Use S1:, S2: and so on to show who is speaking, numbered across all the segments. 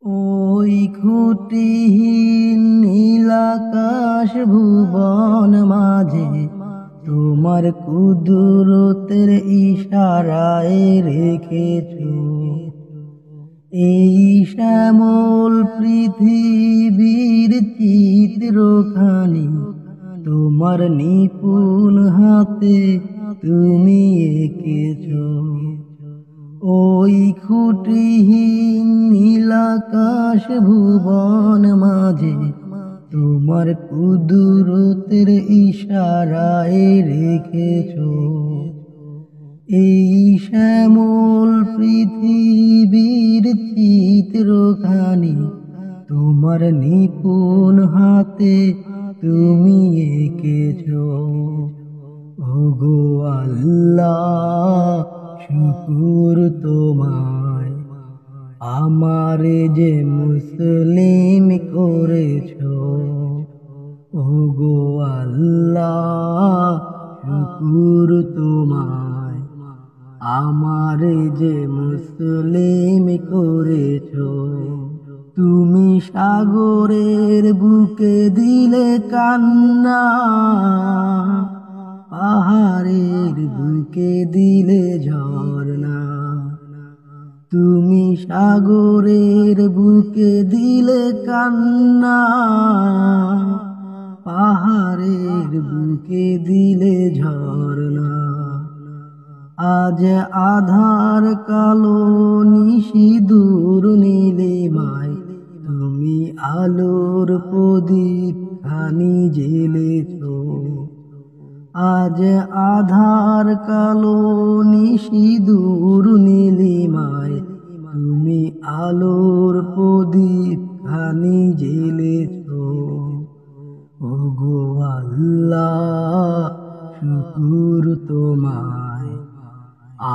S1: ওই খুঁটিহীন নীলাকাশ ভুবন মাঝে তোমার কুদরতের ইশারায় রেখেছো এই শ্যামল পৃথিবীর চিত্রখানি। তোমার নিপুণ হাতে তুমি এঁকেছো ওই খুঁটিহীন নীলাকাশ ভুবন মাঝে তোমার কুদরতের ইশারায় রেখেছো এই শ্যামল পৃথিবীর চিত্রখানি। তোমার নিপুণ হাতে তুমি এঁকেছো। ওগো আল্লাহ, শুকুর তোমায়, আমারে যে মুসলিম করেছো। ওগো আল্লাহ, শুকুর তোমায়, আমারে যে মুসলিম করেছো। তুমি সাগরের বুকে দিলে কান্না, পাহাড়ের বুকে দিলে ঝর্ণা। তুমি সাগরের বুকে দিলে কান্না, পাহাড়ের বুকে দিলে ঝর্ণা। আজ আধার কালো নিশি দূর নীলিমায় তুমি আলোর প্রদীপ খানি জ্বেলেছো। আজ আধার কালো নিশি দূর নীলিমায় তুমি আলোর প্রদীপ খানি জ্বেলেছো। ওগো আল্লাহ, শুকুর তোমায়,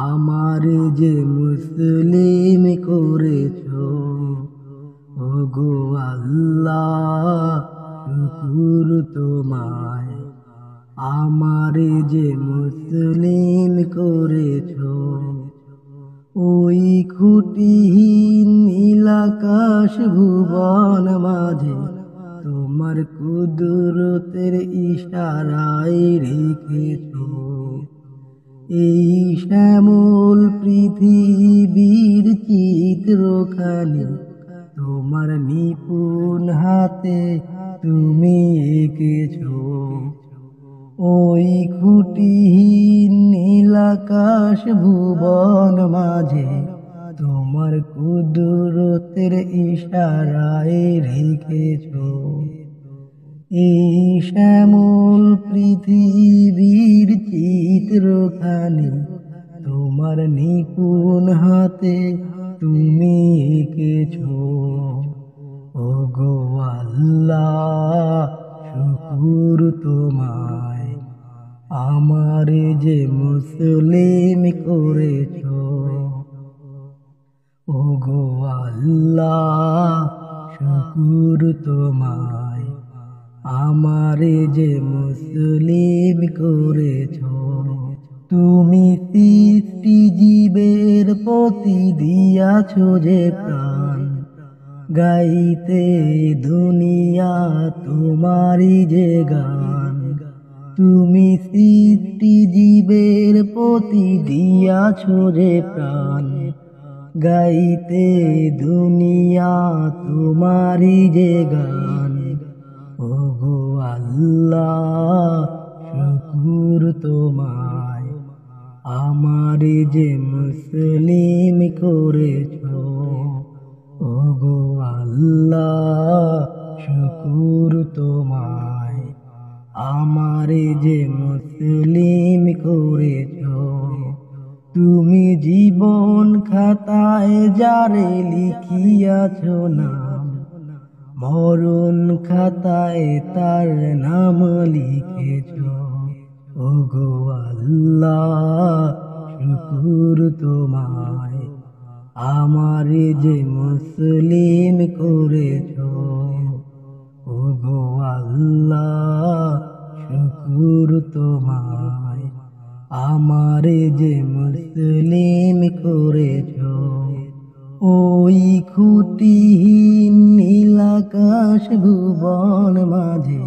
S1: আমারে যে মুসলিম করেছো। ওগো আল্লাহ, শুকুর তোমায়, আমারে যে মুসলিম করেছো। ওই খুঁটিহীন নীলাকাশ ভুবন মাঝে তোমার কুদরতের ইশারায় রেখেছো এই শ্যামল পৃথিবীর চিত্রখানি। তোমার নিপুণ হাতে তুমি এঁকেছো ওই খুঁটিহীন নীলাকাশ ভুবন মাঝে তোমার কুদরতের ইশারায় রেখেছো এই শ্যামল পৃথিবীর চিত্রখানি। তোমার নিপুণ হাতে তুমি এঁকেছো। ওগো আল্লাহ, শুকুর তোমায়, আমারে যে মুসলিম করেছো। ওগো আল্লাহ, শুকুর তোমায়, আমারে যে মুসলিম করেছো। তুমি সৃষ্টি জীবের প্রতি দিয়াছো যে প্রাণ, গাইতে দুনিয়া তোমারি যে গান। তুমি সৃষ্টি জীবের প্রতি দিয়াছো যে প্রাণ, গাইতে দুনিয়া তোমারি যে গান। ওগো আল্লাহ, শুকুর তোমায়, আমারে যে মুসলিম করেছো। ওগো আল্লাহ, শুকুর তোমায়, আমারে যে মুসলিম করেছো। তুমি জীবন খাতায় যারে লিখিয়াছো নাম, মরণ খাতায় তার নাম লিখেছো। ওগো আল্লাহ, শুকুর তোমায়, আমারে যে মুসলিম করেছো। ওগো আল্লাহ, শুকুর তোমায়, আমারে যে মুসলিম করেছো। ওই খুঁটিহীন নীলাকাশ ভুবন মাঝে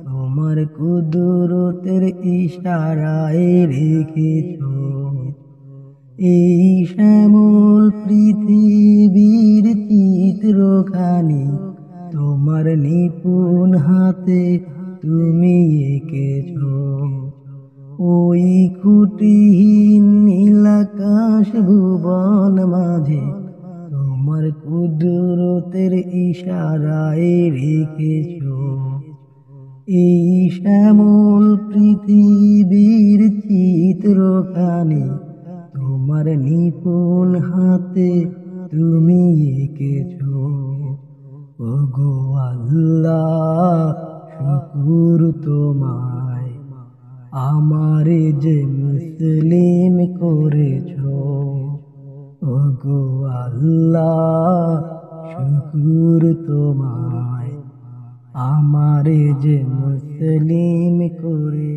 S1: তোমার কুদরতের ইশারায় রেখেছ এই শ্যামল পৃথিবীর চিত্রখানি তোমার নিপুণ হাতে তুমি এঁকেছ ওই খুঁটিহীন নীলাকাশ ভুবন মাঝে তোমার কুদরতের ইশারায় রেখেছ এই শ্যামল পৃথিবীর চিত্রখানি তোমার নিপুণ হাতে তুমি এঁকেছ ওগো আল্লাহ শুকুর তোমায় আমারে যে মুসলিম করেছ ওগো আল্লাহ শুকুর তোমায় আমারে যে মুসলিম করে